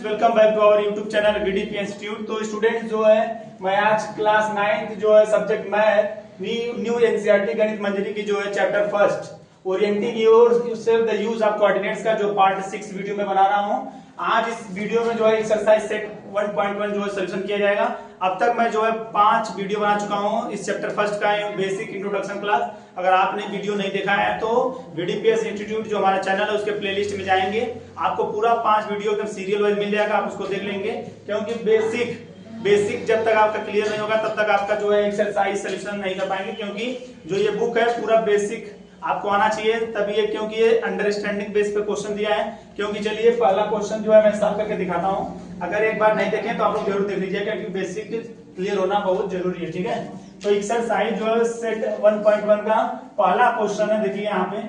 Welcome back to our YouTube channel VDP institute. तो students जो है मैं आज क्लास 9th जो है सब्जेक्ट मैथ न्यू एनसीईआरटी गणित मंजरी की जो है chapter first orienting yourself the use of coordinates का जो पार्ट 6 वीडियो में बना रहा हूँ। आज इस वीडियो में जो है एक्सरसाइज सेट 1.1 जो है सोल्यूशन किया जाएगा। अब तक मैं जो है 5 वीडियो बना चुका हूँ इस चैप्टर फर्स्ट का बेसिक इंट्रोडक्शन क्लास। अगर आपने वीडियो नहीं देखा है तो वीडीपीएस इंस्टीट्यूट जो हमारा चैनल है उसके प्लेलिस्ट में जाएंगे, आपको पूरा 5 वीडियो एकदम सीरियल वाइज मिल जाएगा, आप उसको देख लेंगे। क्योंकि बेसिक जब तक आपका क्लियर नहीं होगा तब तक आपका जो है एक्सरसाइज सोल्यूशन नहीं कर पाएंगे। क्योंकि जो ये बुक है पूरा बेसिक आपको आना चाहिए तभी ये, क्योंकि ये अंडरस्टैंडिंग बेस पे क्वेश्चन दिया है। क्योंकि चलिए पहला क्वेश्चन जो है मैं सॉल्व करके दिखाता हूँ, अगर एक बार नहीं देखें तो आप लोग जरूर देख लीजिए क्योंकि बेसिक क्लियर होना बहुत जरूरी है। ठीक है, तो एक्सरसाइज जो है सेट 1.1 का पहला क्वेश्चन है। देखिए यहाँ पे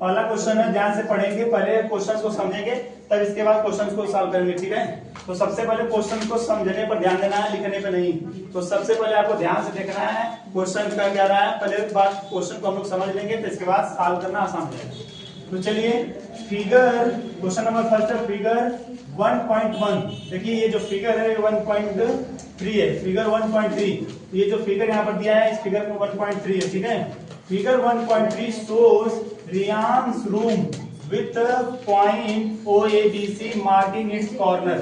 पहला क्वेश्चन है, ध्यान से पढ़ेंगे, पहले क्वेश्चन को समझेंगे तब इसके बाद क्वेश्चन को सॉल्व करेंगे। ठीक है, तो सबसे पहले क्वेश्चन को समझने पर ध्यान देना है, लिखने पे नहीं। तो सबसे पहले आपको ध्यान से देखना है क्वेश्चन का क्या रहा है, पहले बात क्वेश्चन को हम लोग समझ लेंगे तो इसके बाद सॉल्व करना आसान हो जाएगा। तो चलिए फिगर क्वेश्चन नंबर फर्स्ट है फिगर 1.1। देखिए ये जो फिगर है 1.3 है, फिगर 1.3। ये जो फिगर यहाँ पर दिया है इस फिगर में 1.3 है। ठीक है, figure 1.3 shows Riyan's room with point OABC marking its corner।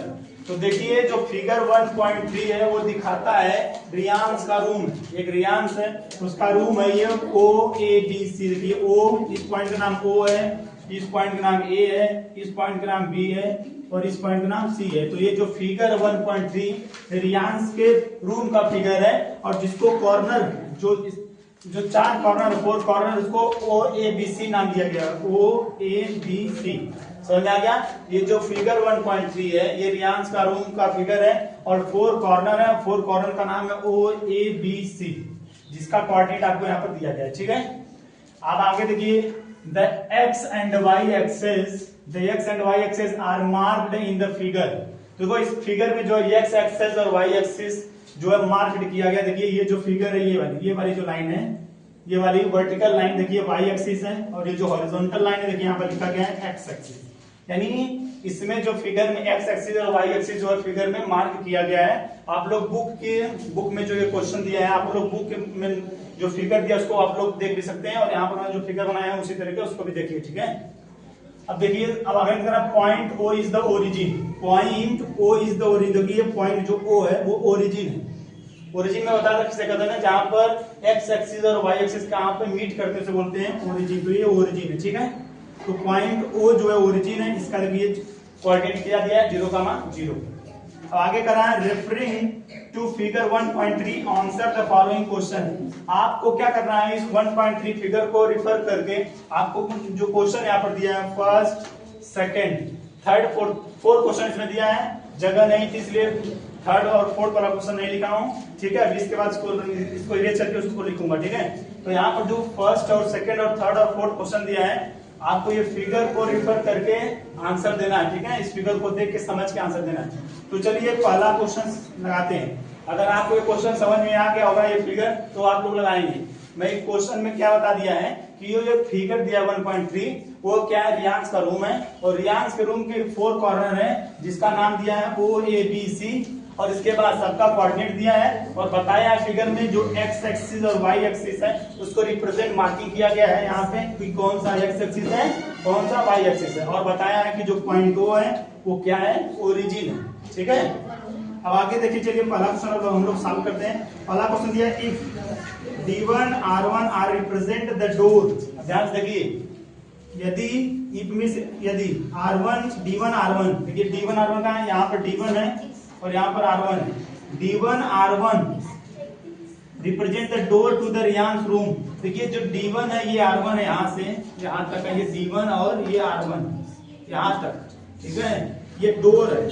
तो देखिए जो फिगर 1.3 है वो दिखाता है रियांस का रूम, एक रियांस है उसका रूम है ये OABC। देखिए O, इस पॉइंट का नाम O है, इस पॉइंट का नाम A है, इस पॉइंट का नाम B है और इस पॉइंट का नाम C है। तो ये जो फिगर 1.3 रियांस के रूम का फिगर है और जिसको कॉर्नर जो 4 कॉर्नर 4 कॉर्नर उसको OABC नाम दिया गया, OABC। समझ आ गया? ये जो फिगर 1.3 है ये रियांस का रूम का फिगर है और 4 कॉर्नर है, 4 कॉर्नर का नाम है OABC जिसका कोऑर्डिनेट आपको यहाँ पर दिया गया है। ठीक है, अब आगे देखिए the x and y axis are marked in the figure। देखो इस फिगर में जो x एक्सेस और y एक्सिस जो है मार्क्ड किया गया। देखिए ये जो फिगर है ये वाली जो लाइन है, ये वाली वर्टिकल लाइन देखिए y एक्सिस है और ये जो हॉरिजॉन्टल लाइन है देखिए यहाँ पर लिखा गया है x एक्सिस। यानी इसमें जो फिगर में x एक्सिस और y एक्सिस जो है फिगर में मार्क किया गया है। आप लोग बुक में जो ये क्वेश्चन दिया है आप लोग बुक में जो फिगर दिया उसको आप लोग देख भी सकते हैं और यहाँ पर जो फिगर बनाया है उसी तरीके उसको भी देखिए। ठीक है, अब देखिए अब आगे की तरफ point O is the origin, point O is the origin. देखिए पॉइंट जो O है वो ओरिजिन है। ओरिजिन में बता किसे कहते हैं, जहां पर x एक्सिस और y एक्सिस कहां पे मीट करते उसे बोलते हैं ओरिजिन। तो ये ओरिजिन है। ठीक है, तो पॉइंट O जो है ओरिजिन है, इसका देखिए कोऑर्डिनेट किया गया है 0,0। अब आगे करा है referring to figure 1.3 answer the following question. आपको क्या करना है, इस 1.3 फिगर को रिफर करके आपको जो क्वेश्चन यहाँ पर दिया है first second third fourth question इसमें दिया है, जगह नहीं थी इसलिए थर्ड और फोर्थ वाला क्वेश्चन नहीं लिखा हूँ। ठीक है, इसके बाद इसको इरेज करके उसको लिखूंगा। ठीक है, तो यहाँ पर जो फर्स्ट और सेकंड और थर्ड और फोर्थ क्वेश्चन दिया है आपको ये फिगर को रिफर करके आंसर देना है। ठीक है, इस फिगर को देख के समझ के आंसर देना है। तो चलिए पहला क्वेश्चन लगाते हैं। अगर आपको ये क्वेश्चन समझ में आ गया होगा ये फिगर तो आप लोग लगाएंगे। मैं क्वेश्चन में क्या बता दिया है कि ये जो फिगर दिया 1.3 वो क्या है, रियांस का रूम है और रियांस के रूम के 4 कॉर्नर है जिसका नाम दिया है OABC और इसके बाद सबका कोऑर्डिनेट दिया है और बताया है फिगर में जो x एक्सिस और y एक्सिस है उसको रिप्रेजेंट मार्किंग किया गया है यहाँ पे कि कौन सा x एक्सिस है कौन सा y एक्सिस है और बताया है कि जो पॉइंट O है वो क्या है, ओरिजिन है। ठीक है, अब आगे देखिए चलिए पहला क्वेश्चन हम लोग सॉल्व करते हैं। पहला क्वेश्चन दिया है if D1 R1 are represent the door. ध्यान से देखिए यदि D1 R1 देखिए D1 R1 का है, यहाँ पर D1 है और यहाँ पर R1 है। D1 R1 represent the door to the रियांस रूम। देखिए जो D1 है ये R1 है, यहाँ से यहाँ तक है ये D1 और ये R1 यहाँ तक। ठीक है, ये डोर है,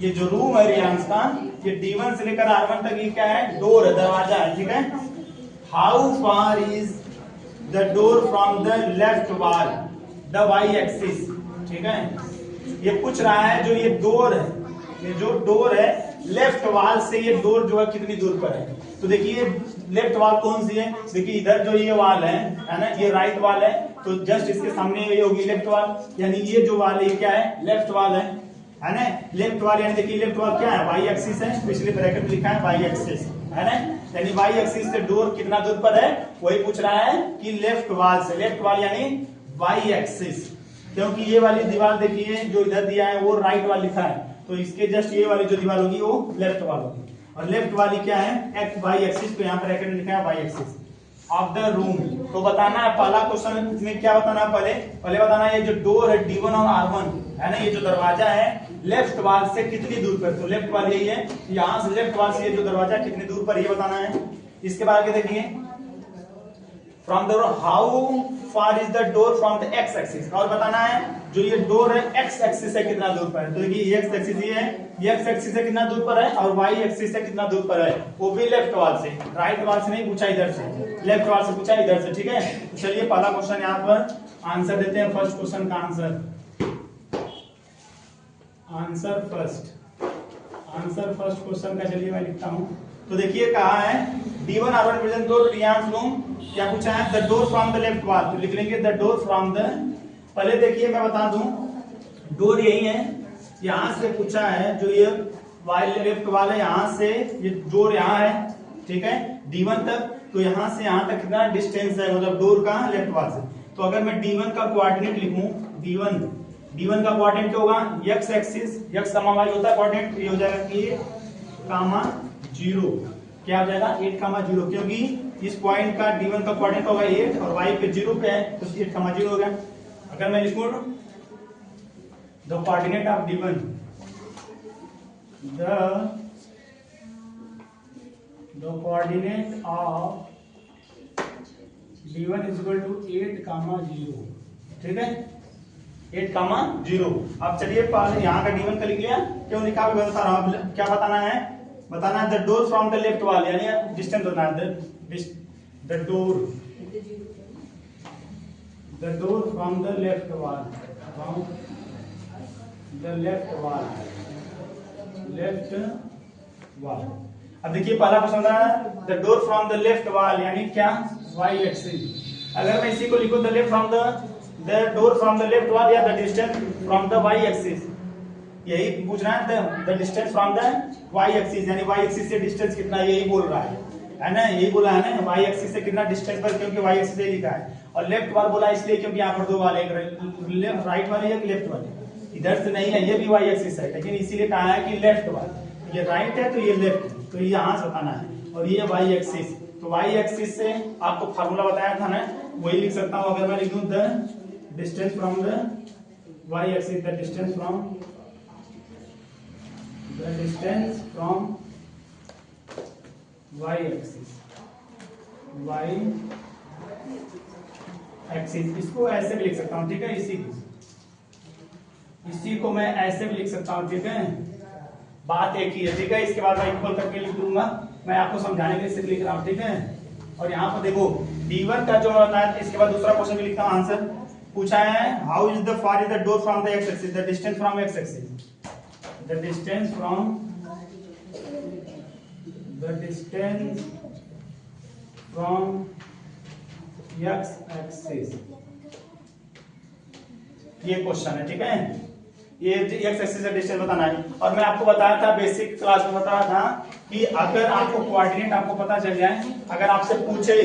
ये जो रूम है रियांस का ये D1 से लेकर R1 तक ये क्या है, डोर है, दरवाजा है। ठीक है, how far is the door from the left wall the y axis. ठीक है, ये पूछ रहा है जो ये डोर है, ये जो डोर है लेफ्ट वॉल से ये डोर जो है कितनी दूर पर है। तो देखिए लेफ्ट वॉल कौन सी है, देखिए इधर जो ये वॉल है ना, ये राइट वॉल है तो जस्ट इसके सामने ये होगी लेफ्ट वॉल, यानी ये जो वॉल है क्या है, लेफ्ट वॉल है। है ना। लेफ्ट वाल यानी देखिए लेफ्ट वाल क्या है, वाई एक्सिस है, पिछले ब्रैकेट में लिखा है वाई एक्सिस, है ना। यानी वाई एक्सिस से डोर कितना दूर पर है, वही पूछ रहा है कि लेफ्ट वाल से। लेफ्ट वाल यानी वाई एक्सिस, क्योंकि ये वाली दीवार देखिए जो इधर दिया है वो राइट वाल लिखा है, तो इसके जस्ट ये वाली जो दीवार होगी वो लेफ्ट वाल होगी। और लेफ्ट वाली क्या है, एक्स वाई एक्सिस, तो यहाँ पर ब्रैकेट में लिखा है Y axis of the room. तो बताना है पहला क्वेश्चन में क्या बताना है, पहले बताना है ये जो डोर है D1 और R1 है ना, ये जो दरवाजा है लेफ्ट वाल से कितनी दूर पर, तो लेफ्ट वाल यही है, यहां से लेफ्ट वाल से ये जो दरवाजा कितनी दूर पर, ये बताना है। इसके बाद आगे देखिए from the how far is the door from the x axis, और बताना है जो ये डोर है एक्स एक्सिस से कितना दूर पर है। तो देखिए एक्स एक्सिस ये है, ये एक्स एक्सिस से कितना दूर पर है, और वाई एक्सिस से कितना दूर पर है, वो भी लेफ्ट वाल से, राइट वाल से नहीं पूछा, इधर से, लेफ्ट वाल से पूछा इधर से, ठीक है। तो चलिए पहला क्वेश्चन यहाँ पर आंसर देते हैं, फर्स्ट क्वेश्चन का आंसर फर्स्ट क्वेश्चन का चलिए मैं लिखता हूं। तो देखिए कहा है D1 R1 present door रियांस room, क्या पूछा है, the door from the left वाल, तो लिख लेंगे द डोर फ्रॉम द, पहले देखिए मैं बता दूं डोर यही है, यहां से पूछा है जो ये वाल लेफ्ट वाल है, यहां से ये डोर यहां है, ठीक है, D1 तक, तो यहां से यहां तक कितना डिस्टेंस है, मतलब डोर का लेफ्ट वाल से। तो अगर मैं D1 का कोऑर्डिनेट लिखूं, D1 का कोऑर्डिनेट क्या होगा, x एक्सिस, x कमा y होता है कोऑर्डिनेट, ये हो जाएगा 8,0, क्या हो जाएगा 8,0, क्योंकि इस पॉइंट का D1 का कोऑर्डिनेट होगा 8 और y पे 0 पे है, तो 8,0 हो गया। अगर मैं लिखूं the coordinate of D1, the coordinate of D1 is equal to 8,0, ठीक है, 8,0। अब चलिए यहाँ का D1 का लिख लिया, क्यों लिखा मैं बता रहा हूँ, क्या बताना है the door from the left वाल, यानी डिस्टेंस होना है, the door from the left वाल, अब देखिए पहला क्वेश्चन था the door from the left वाल, यानी क्या, वाई एक्सिस। अगर मैं इसी को लिखूं the door from the left wall या the distance from the Y axis, यही पूछ रहा है the distance from the Y axis, यानी वाई एक्सिस से डिस्टेंस कितना, यही बोल रहा है ना, यही बोला है ना, वाई एक्सिस से कितना डिस्टेंस पर, क्योंकि वाई एक्सिस से लिखा है। और लेफ्ट वाल बोला इसलिए क्योंकि यहाँ पर दो वाले, एक राइट वाले एक लेफ्ट वाले, इधर से नहीं है, ये भी वाई एक्सिस है, लेकिन इसीलिए कहा है कि लेफ्ट वाल, ये राइट है तो ये लेफ्ट है, तो ये यहाँ से बताना है, और ये वाई एक्सिस, तो वाई एक्सिस से आपको फार्मूला बताया था ना, वही लिख सकता हूँ। अगर मैं लिख दूं the distance from the Y axis, the distance from Y axis, इसको ऐसे भी लिख सकता हूँ, ठीक है, इसी को मैं ऐसे भी लिख सकता हूँ, ठीक है, बात एक ही है, ठीक है। इसके बाद मैं इक्वल करके लिख दूंगा, मैं आपको समझाने के लिए सिर्फ लिख रहा हूँ, ठीक है। और यहाँ पर देखो D1 का जो होता है, इसके बाद दूसरा क्वेश्चन भी लिखता हूँ, आंसर पूछा है how is the far is the door from the x axis, the distance from x axis, the distance from x axis, ये क्वेश्चन है, ठीक है, ये एक्स एक्सिस का डिस्टेंस बताना है। और मैं आपको बताया था बेसिक क्लास में, बताया था कि अगर आपको कोऑर्डिनेट आपको पता चल जाए, अगर आपसे पूछे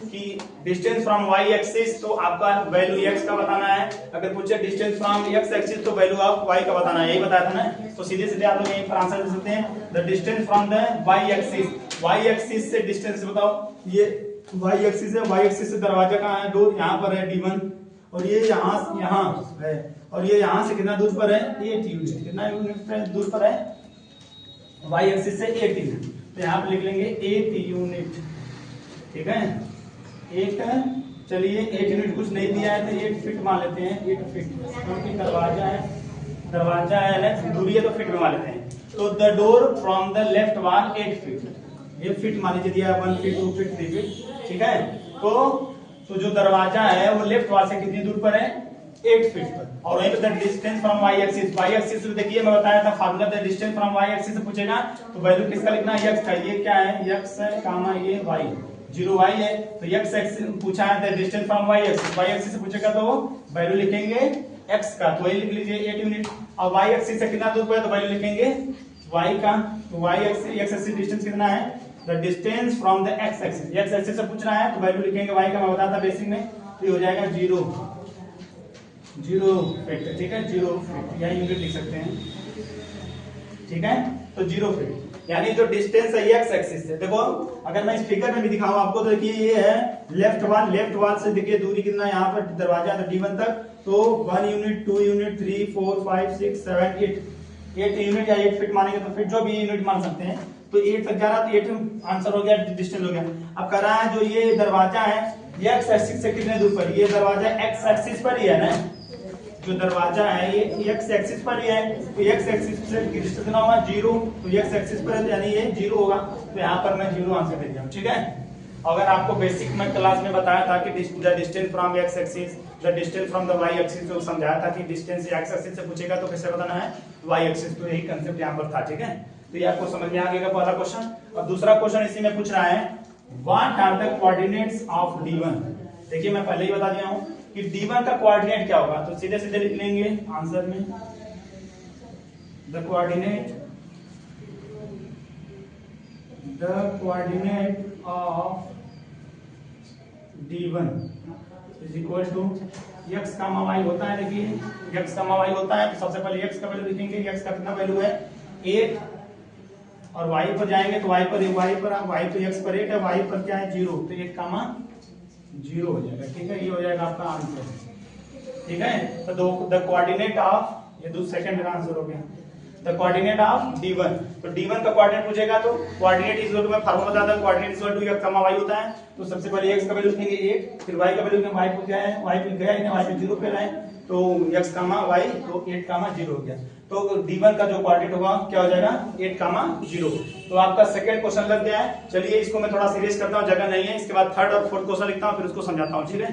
कि डिस्टेंस फ्रॉम वाई एक्सिस, तो आपका वैल्यू एक्स का बताना है, अगर पूछे डिस्टेंस फ्रॉम एक्स एक्सिस, तो वैल्यू आप वाई का बताना है, यही बताया था ना। तो सीधे सीधे आप लोग यहीं पर आंसर दे सकते हैं, the distance from the Y axis से डिस्टेंस बताओ, ये वाई एक्सिस है, वाई एक्सिस से दरवाजा कहाँ है, डोर यहाँ पर है D1, और ये यहाँ है, और ये यहाँ से कितना दूर पर है, 8 यूनिट, कितना यूनिट दूर पर है, वाई एक्सिस से 8 यूनिट, तो यहाँ पे लिख लेंगे 8 यूनिट, ठीक है, चलिए 8 यूनिट कुछ नहीं दिया है तो 8 फीट मान लेते हैं, 8 फीट, क्योंकि दरवाजा है ना, दूरी है तो फीट में मान लेते हैं। तो the door from the left वाल 8 फीट, ये फीट मान लीजिए दिया 1 फीट 2 फीट 3 फीट, ठीक है। तो जो दरवाजा है वो लेफ्ट वाल से कितनी दूर पर है, 8 फीट पर। और वहीं पे the distance from Y axis देखिए मैं बताया था formula, the distance from Y axis से पूछेगा तो वैल्यू किसका लिखना है, x का, ये क्या है x है कामा ये y, 0y है, तो x एक्सिस पूछा है the distance from Y axis से पूछेगा तो वैल्यू लिखेंगे x का, तो वही लिख लीजिए 8 यूनिट। और y एक्सिस से कितना दूर पर है तो वैल्यू लिखेंगे y का, तो y एक्सिस डिस्टेंस कितना है, the distance from the x axis, x axis से पूछना है तो वैल्यू लिखेंगे y का, मैं बताया था बेसिक में, तो ये हो जाएगा 0 फीट, ठीक है, 0 फीट या यूनिट लिख सकते हैं, ठीक है, तो 0 फीट यानी जो डिस्टेंस है x एक्सिस से। देखो अगर मैं इस फिगर में भी दिखाऊं आपको तो देखिए ये है लेफ्ट वॉल से देखिए दूरी कितना, यहाँ पर दरवाजा था D1 तक, तो 1 यूनिट 2 यूनिट 3 4 5 6 7 8 यूनिट या 8 फीट मानेंगे तो फिर जो भी यूनिट मान सकते हैं, तो 8 तक जा रहा तो 8 आंसर हो गया, डिस्टेंस हो गया। अब कर रहा है जो ये दरवाजा है x एक्सिस से कितने दूर पर, ये दरवाजा x एक्सिस पर ही है ना, जो दरवाजा है ये x एक्सिस पर ही है, तो x एक्सिस से डिस्टेंस कितना होगा 0, तो x एक्सिस पर है तो यानी ये 0 होगा, तो यहाँ पर मैं 0 आंसर दे दिया, ठीक है। अगर आपको बेसिक में क्लास में बताया था कि the distance from x axis, the distance from the y axis, तो समझाया था कि डिस्टेंस x एक्सिस से पूछेगा तो कैसे बताना है y एक्सिस, तो यही कंसेप्ट यहाँ पर था, ठीक है। तो ये आपको समझ में आ गया पहला क्वेश्चन। और दूसरा क्वेश्चन इसी में पूछ रहा है what are the coordinates of D1। देखिए मैं पहले ही बता दिया हूँ कि D1 का कोऑर्डिनेट क्या होगा, तो सीधे सीधे लिख लेंगे आंसर में, the coordinate of D1 is equal to x comma y होता है, देखिए x कामा y होता है, तो सबसे पहले x का वैल्यू लिखेंगे, x का कितना वैल्यू है 8, और y पर जाएंगे तो y तो x पर 8 है, y पर क्या है 0, तो 8 कामा 0 हो जाएगा, ठीक है, ये हो जाएगा आपका आंसर, ठीक है। तो द कोऑर्डिनेट ऑफ, ये दूसरा सेकंड का आंसर हो गया, द कोऑर्डिनेट ऑफ D1, तो D1 का कोऑर्डिनेट पूछेगा तो कोऑर्डिनेट इज इक्वल टू, मैं फार्मूला बताता हूं, coordinate is equal to x comma y होता है, तो सबसे पहले x का वैल्यू लिखेंगे 8, फिर y का वैल्यू लिखेंगे, y को क्या है, y पे गया है, y पे 0 पे लाए, तो x कामा y, तो 8 कामा 0 हो गया, तो D1 का जो कोऑर्डिनेट होगा क्या हो जाएगा 8 कामा 0। तो आपका सेकंड क्वेश्चन लग गया है। चलिए इसको मैं थोड़ा सीरियस करता हूं, जगह नहीं है, इसके बाद थर्ड और फोर्थ क्वेश्चन लिखता हूं, फिर उसको समझाता हूं, ठीक है।